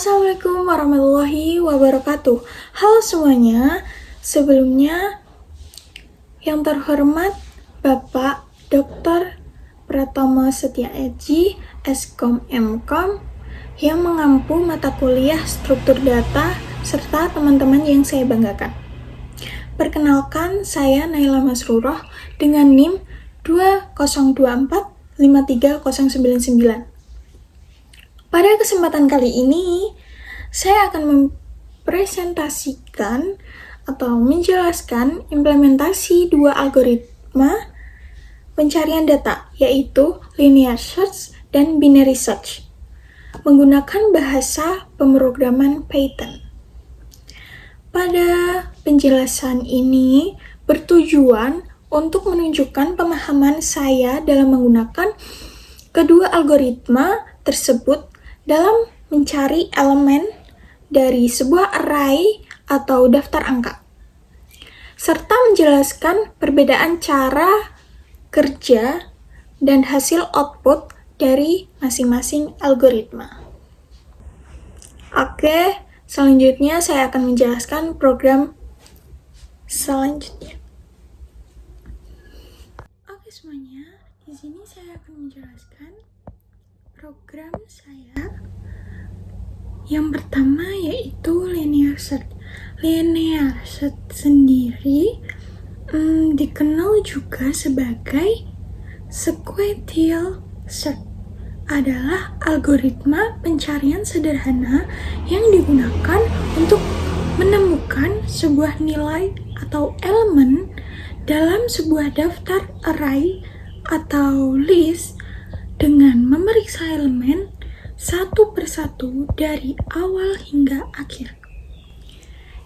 Assalamualaikum warahmatullahi wabarakatuh. Halo semuanya, sebelumnya yang terhormat Bapak Dr. Pratama Setia Edji, Eskom Mkom, yang mengampu mata kuliah struktur data, serta teman-teman yang saya banggakan. Perkenalkan, saya Naila Masruroh dengan NIM 202453099. Pada kesempatan kali ini, saya akan mempresentasikan atau menjelaskan implementasi dua algoritma pencarian data, yaitu linear search dan binary search, menggunakan bahasa pemrograman Python. Pada penjelasan ini bertujuan untuk menunjukkan pemahaman saya dalam menggunakan kedua algoritma tersebut dalam mencari elemen dari sebuah array atau daftar angka, serta menjelaskan perbedaan cara kerja dan hasil output dari masing-masing algoritma. Oke, selanjutnya saya akan menjelaskan program selanjutnya. Oke semuanya, di sini saya akan menjelaskan program saya. Yang pertama yaitu linear search. Linear search sendiri dikenal juga sebagai sequential search, adalah algoritma pencarian sederhana yang digunakan untuk menemukan sebuah nilai atau elemen dalam sebuah daftar array atau list dengan memeriksa elemen satu persatu dari awal hingga akhir.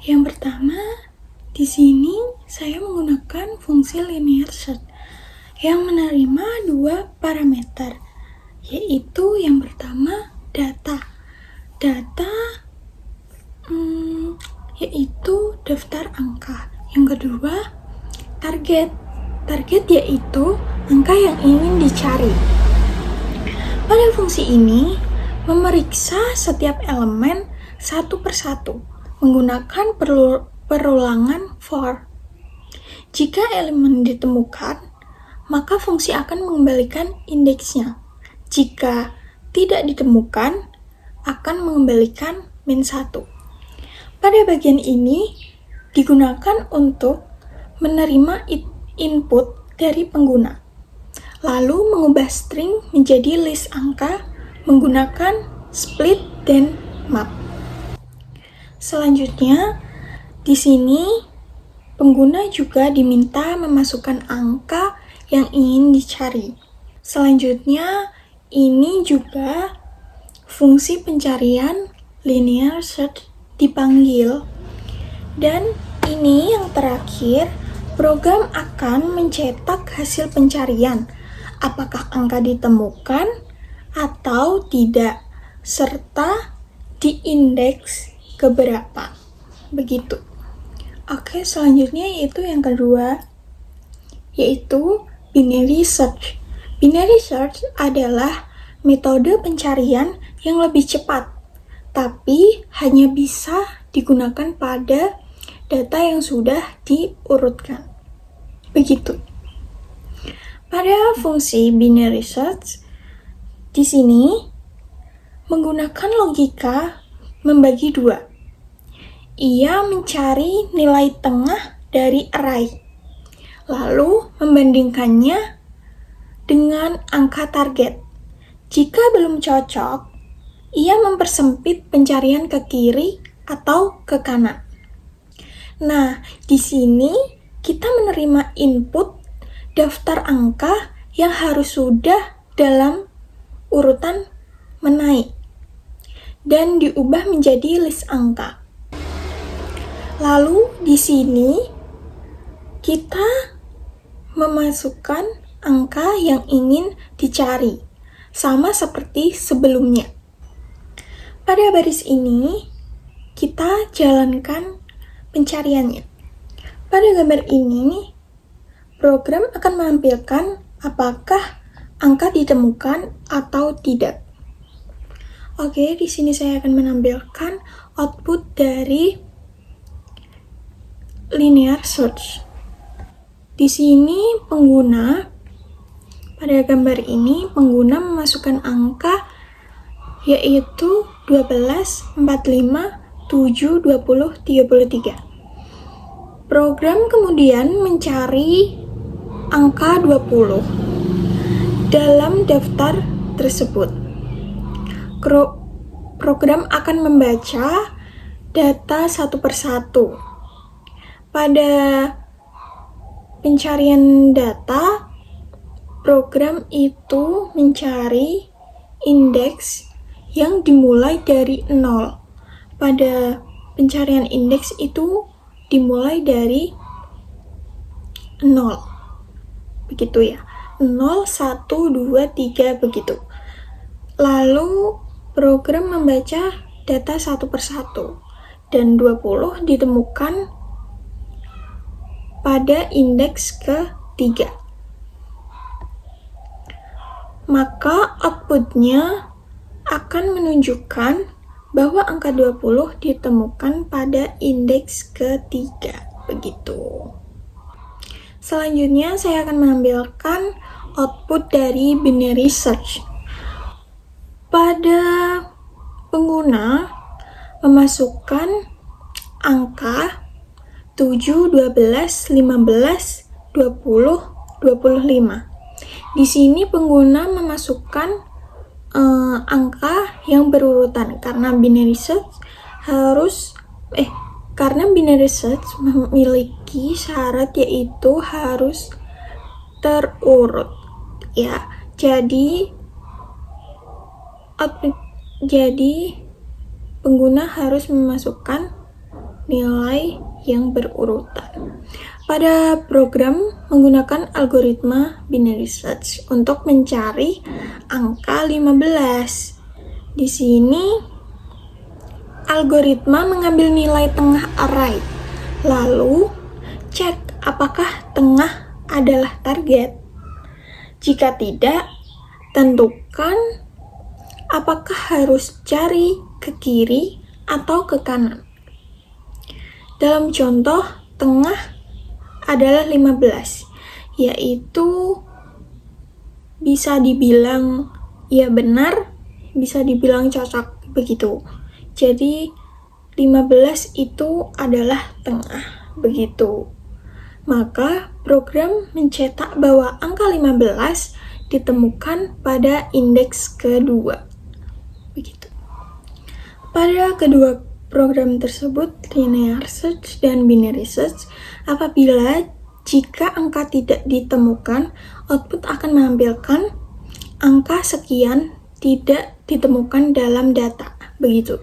Yang pertama, di sini saya menggunakan fungsi linear search yang menerima dua parameter, yaitu yang pertama data. Data yaitu daftar angka. Yang kedua, target. Target yaitu angka yang ingin dicari. Pada fungsi ini, memeriksa setiap elemen satu persatu menggunakan perulangan for. Jika elemen ditemukan, maka fungsi akan mengembalikan indeksnya. Jika tidak ditemukan, akan mengembalikan -1. Pada bagian ini digunakan untuk menerima input dari pengguna, lalu mengubah string menjadi list angka menggunakan split dan map. Selanjutnya, di sini pengguna juga diminta memasukkan angka yang ingin dicari. Selanjutnya, ini juga fungsi pencarian linear search dipanggil. Dan ini yang terakhir, program akan mencetak hasil pencarian, apakah angka ditemukan atau tidak, serta diindeks keberapa. Begitu. Oke, selanjutnya yaitu yang kedua, yaitu binary search. Binary search adalah metode pencarian yang lebih cepat, tapi hanya bisa digunakan pada data yang sudah diurutkan. Begitu. Pada fungsi binary search, di sini menggunakan logika membagi dua. Ia mencari nilai tengah dari array, lalu membandingkannya dengan angka target. Jika belum cocok, ia mempersempit pencarian ke kiri atau ke kanan. Nah, di sini kita menerima input daftar angka yang harus sudah dalam urutan menaik dan diubah menjadi list angka. Lalu di sini kita memasukkan angka yang ingin dicari, sama seperti sebelumnya. Pada baris ini kita jalankan pencariannya. Pada gambar ini, program akan menampilkan apakah angka ditemukan atau tidak. Oke, di sini saya akan menampilkan output dari linear search. Di sini pada gambar ini pengguna memasukkan angka yaitu 12, 45, 7, 20, 33. Program kemudian mencari angka 20 dalam daftar tersebut. Program akan membaca data satu persatu. Pada pencarian data, program itu mencari indeks yang dimulai dari 0. Pada pencarian indeks itu dimulai dari 0. Begitu ya. 0, 1, 2, 3, begitu. Lalu program membaca data satu persatu. Dan 20 ditemukan pada indeks ke-3. Maka outputnya akan menunjukkan bahwa angka 20 ditemukan pada indeks ke-3. Begitu. Selanjutnya saya akan menampilkan output dari binary search. Pada pengguna memasukkan angka 7, 12, 15, 20, 25. Di sini pengguna memasukkan angka yang berurutan karena binary search memiliki syarat yaitu harus terurut ya. Jadi pengguna harus memasukkan nilai yang berurutan. Pada program menggunakan algoritma binary search untuk mencari angka 15. Di sini algoritma mengambil nilai tengah array, lalu cek apakah tengah adalah target. Jika tidak, tentukan apakah harus cari ke kiri atau ke kanan. Dalam contoh, tengah adalah 15, yaitu bisa dibilang ya benar, bisa dibilang cocok begitu. Jadi 15 itu adalah tengah begitu. Maka program mencetak bahwa angka 15 ditemukan pada indeks kedua. Begitu. Pada kedua program tersebut, linear search dan binary search, apabila jika angka tidak ditemukan, output akan menampilkan angka sekian tidak ditemukan dalam data. Begitu.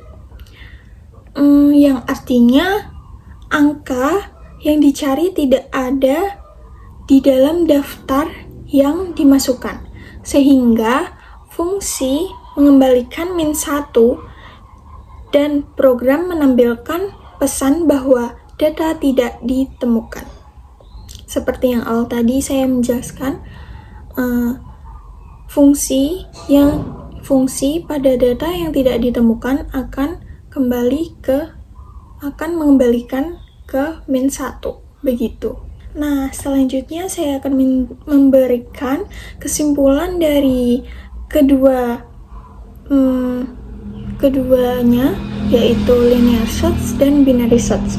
Yang artinya angka yang dicari tidak ada di dalam daftar yang dimasukkan, sehingga fungsi mengembalikan -1 dan program menampilkan pesan bahwa data tidak ditemukan. Seperti yang awal tadi saya menjelaskan, fungsi pada data yang tidak ditemukan akan mengembalikan ke -1 begitu. Nah, selanjutnya saya akan memberikan kesimpulan dari keduanya, yaitu linear search dan binary search.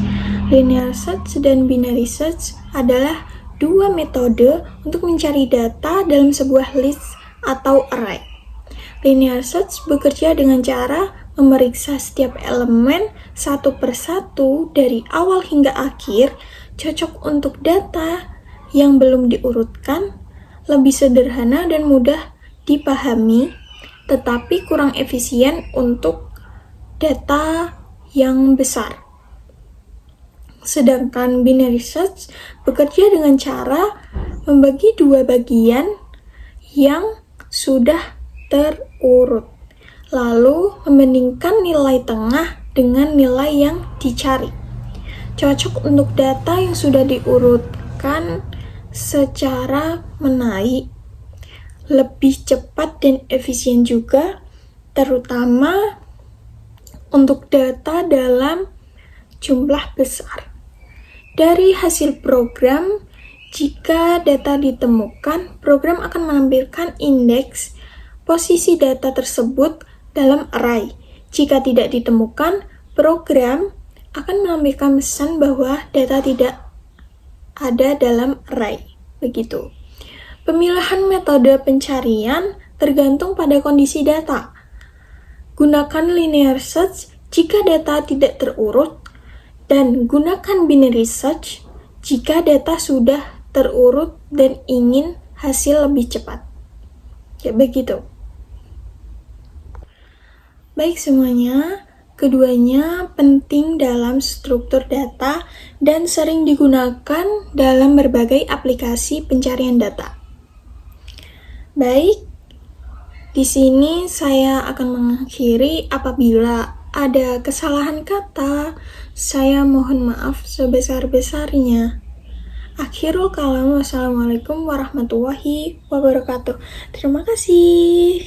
Linear search dan binary search adalah dua metode untuk mencari data dalam sebuah list atau array. Linear search bekerja dengan cara memeriksa setiap elemen satu persatu dari awal hingga akhir, cocok untuk data yang belum diurutkan, lebih sederhana dan mudah dipahami, tetapi kurang efisien untuk data yang besar. Sedangkan binary search bekerja dengan cara membagi dua bagian yang sudah terurut, lalu membandingkan nilai tengah dengan nilai yang dicari. Cocok untuk data yang sudah diurutkan secara menaik, lebih cepat dan efisien juga terutama untuk data dalam jumlah besar. Dari hasil program, jika data ditemukan, program akan menampilkan indeks posisi data tersebut dalam array. Jika tidak ditemukan, program akan menampilkan pesan bahwa data tidak ada dalam array. Begitu. Pemilihan metode pencarian tergantung pada kondisi data. Gunakan linear search jika data tidak terurut, dan gunakan binary search jika data sudah terurut dan ingin hasil lebih cepat. Ya, begitu. Baik semuanya, keduanya penting dalam struktur data dan sering digunakan dalam berbagai aplikasi pencarian data. Baik, di sini saya akan mengakhiri. Apabila ada kesalahan kata, saya mohon maaf sebesar-besarnya. Akhirul kalam, wassalamualaikum warahmatullahi wabarakatuh. Terima kasih.